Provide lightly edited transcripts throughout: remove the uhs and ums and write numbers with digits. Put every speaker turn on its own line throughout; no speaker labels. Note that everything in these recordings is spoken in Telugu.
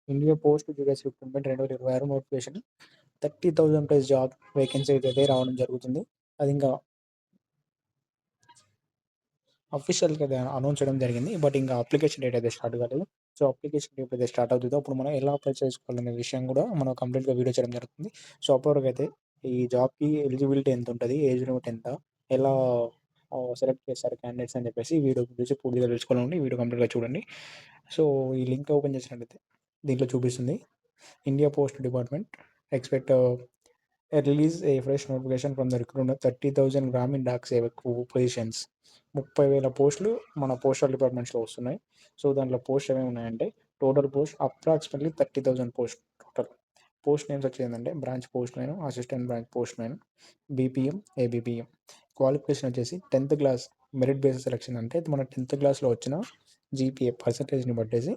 India post GDS recruitment 2026 notification 30,000 plus job vacancy అయితే రావడం జరుగుతుంది. అది ఇంకా అఫీషియల్‌గా అనౌన్స్ చేయడం జరిగింది. బట్ ఇంకా అప్లికేషన్ డేట్ అయితే స్టార్ట్ కాలేదు. సో, అప్లికేషన్ ఎప్పుడైతే స్టార్ట్ అవుతుందో అప్పుడు మనం ఎలా అప్లై చేసుకోవాలనే విషయం కూడా మనం కంప్లీట్‌గా వీడియో చేయడం జరుగుతుంది. సో, అప్పటివరకైతే ఈ జాబ్‌కి ఎలిజిబిలిటీ ఎంతుంటది? ఏజ్ లిమిట్ ఎంత? ఎలా సెలెక్ట్ చేస్తారు క్యాండిడేట్స్ అని చెప్పేసి ఈ వీడియో గురించి పూర్తిగా తెలుసుకోవాలంటే ఈ వీడియో కంప్లీట్‌గా చూడండి. సో, ఈ లింక్ ఓపెన్ చేసినట్లయితే దీంట్లో చూపిస్తుంది. India post department expect release A fresh notification from the recruitment 30,000 గ్రామీణ డాక్ సేవక్ పొజిషన్స్. 30,000 పోస్టులు మన పోస్టల్ డిపార్ట్మెంట్స్‌లో వస్తున్నాయి. సో, దాంట్లో పోస్ట్ ఏమేమి ఉన్నాయంటే total post approximately 30,000 post total. Post names వచ్చేందంటే branch postman, assistant branch postman, BPM, ABPM. Qualification వచ్చేసి 10th class merit based selection అంటే మన 10th క్లాస్‌లో వచ్చిన జీపీఏ పర్సెంటేజ్‌ని బట్టేసి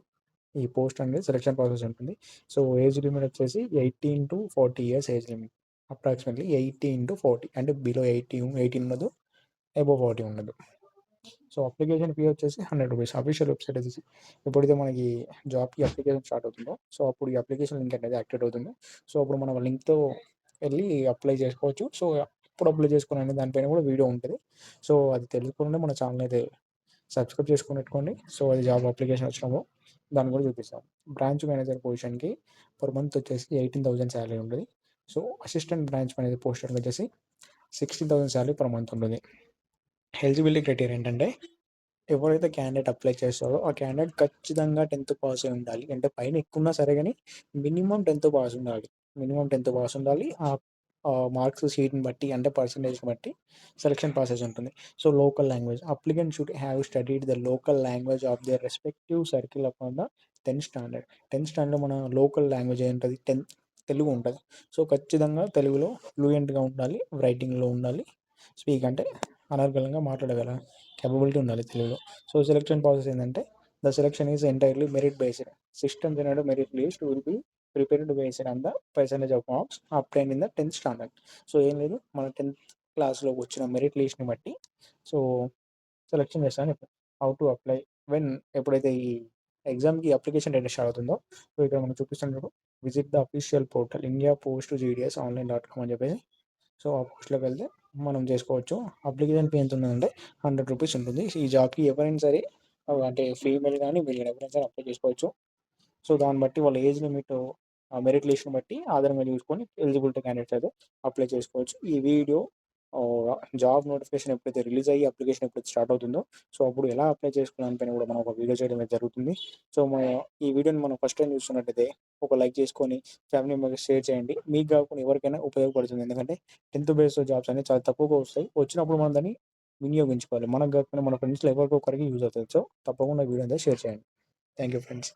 ఈ పోస్ట్ అనేది సెలక్షన్ ప్రాసెస్ ఉంటుంది. సో, ఏజ్ లిమిట్ వచ్చేసి 18-40 ఇయర్స్ ఏజ్ లిమిట్. అప్రాక్సిమేట్‌లీ 18-40 అంటే బిలో 18 ఉండదు. అబోవ్ 40 ఉండదు. సో, అప్లికేషన్ ఫీ వచ్చేసి రూ. 100 అఫీషియల్ వెబ్‌సైట్ వచ్చేసి ఎప్పుడైతే మనకి జాబ్‌కి అప్లికేషన్ స్టార్ట్ అవుతుందో, సో, అప్పుడు ఈ అప్లికేషన్ లింక్ అనేది యాక్టివేట్ అవుతుంది. సో, అప్పుడు మనం లింక్‌తో వెళ్లి అప్లై చేసుకోవచ్చు. సో, ఎప్పుడు అప్లై చేసుకోవాలనే దానిపైన కూడా వీడియో ఉంటది. సో, అది తెలుసుకోవాలంటే మన ఛానెల్ అయితే సబ్స్క్రైబ్ చేసుకొని పెట్టుకోండి. సో, అది జాబ్ అప్లికేషన్ వచ్చినప్పుడు దాన్ని కూడా చూపిస్తాం. బ్రాంచ్ మేనేజర్ పొజిషన్‌కి పర్ మంత్ వచ్చేసి 18,000 సాలరీ ఉంటది. సో, అసిస్టెంట్ బ్రాంచ్ మేనేజర్ పోస్ట్‌కి వచ్చేసి 16,000 సాలరీ పర్ మంత్ ఉంటుంది. ఎలిజిబిలిటీ క్రైటీరియా ఏంటంటే ఎవరైతే క్యాండిడేట్ అప్లై చేస్తారో ఆ క్యాండిడేట్ ఖచ్చితంగా 10th పాస్ అయి ఉండాలి. అంటే పైన ఎక్కువున్నా సరే గానీ మినిమమ్ 10th పాస్ ఉండాలి. మినిమమ్ 10th పాస్ ఉండాలి. మార్క్స్ షీట్‌ని బట్టి అంటే పర్సెంటేజ్‌ని బట్టి సెలక్షన్ ప్రాసెస్ ఉంటుంది. So, local language applicant should have studied the local language of their respective circle upon the 10th standard. 10th స్టాండర్డ్‌లో మన లోకల్ లాంగ్వేజ్ ఏంటది? తెలుగు ఉంటది. సో, ఖచ్చితంగా తెలుగులో ఫ్లూయెంట్‌గా ఉండాలి. రైటింగ్‌లో ఉండాలి. స్పీక్ అంటే అనర్గళంగా మాట్లాడగల కేపబిలిటీ ఉండాలి తెలుగులో. సో, సెలక్షన్ ప్రాసెస్ ఏందంటే the selection is entirely merit based. System generated merit list will be prepared based on the percentage of marks obtained in the 10th standard. So, ఏం లేదు మన 10th క్లాస్‌లో వచ్చిన మెరిట్ లిస్ట్‌ని బట్టి సో, సెలక్షన్ చేస్తారని చెప్పారు. హౌ టు అప్లై వెన్ ఎప్పుడైతే ఈ ఎగ్జామ్‌కి అప్లికేషన్ డేట్ స్టార్ట్ అవుతుందో, సో, ఇక్కడ మనం చూపిస్తున్నప్పుడు visit the official portal India post GDS ఆన్‌లైన్.com అని చెప్పేసి సో, ఆ పోస్ట్‌లోకి వెళ్తే మనం చేసుకోవచ్చు. అప్లికేషన్ ఫీ ఎంత ఉంటుందంటే రూ. 100 ఉంటుంది. ఈ జాబ్‌కి ఎవరైనా సరే అంటే ఫీమేల్ గానీ, మేల్ గానీ ఎవరైనా సరే అప్లై చేసుకోవచ్చు. సో, దాన్ని బట్టి వాళ్ళ ఏజ్ లిమిట్ మెరిట్ లిస్ట్‌ని బట్టి ఆధారంగా చూసుకొని ఎలిజిబిలిటీ క్యాండిడేట్స్ అయితే అప్లై చేసుకోవచ్చు. ఈ వీడియో జాబ్ నోటిఫికేషన్ ఎప్పుడైతే రిలీజ్ అయ్యి అప్లికేషన్ ఎప్పుడైతే స్టార్ట్ అవుతుందో, సో, అప్పుడు ఎలా అప్లై చేసుకునే దానిపైన కూడా మనం ఒక వీడియో చేయడం అయితే జరుగుతుంది. సో, ఈ వీడియోని మనం ఫస్ట్ టైమ్ చూస్తున్నట్టయితే ఒక లైక్ చేసుకొని ఫ్యామిలీ మెంబర్స్‌కి షేర్ చేయండి. మీకు కాకుండా ఎవరికైనా ఉపయోగపడుతుంది. ఎందుకంటే 10th బేస్డ్ జాబ్స్ అనేవి చాలా తక్కువగా వస్తాయి. వచ్చినప్పుడు మనం దాన్ని వినియోగించుకోవాలి. మనకు కాకపోయినా మన ఫ్రెండ్స్‌లో ఎవరికో ఒకరికి యూజ్ అవుతది. సో, తప్పకుండా వీడియో అయితే షేర్ చేయండి. Thank you friends.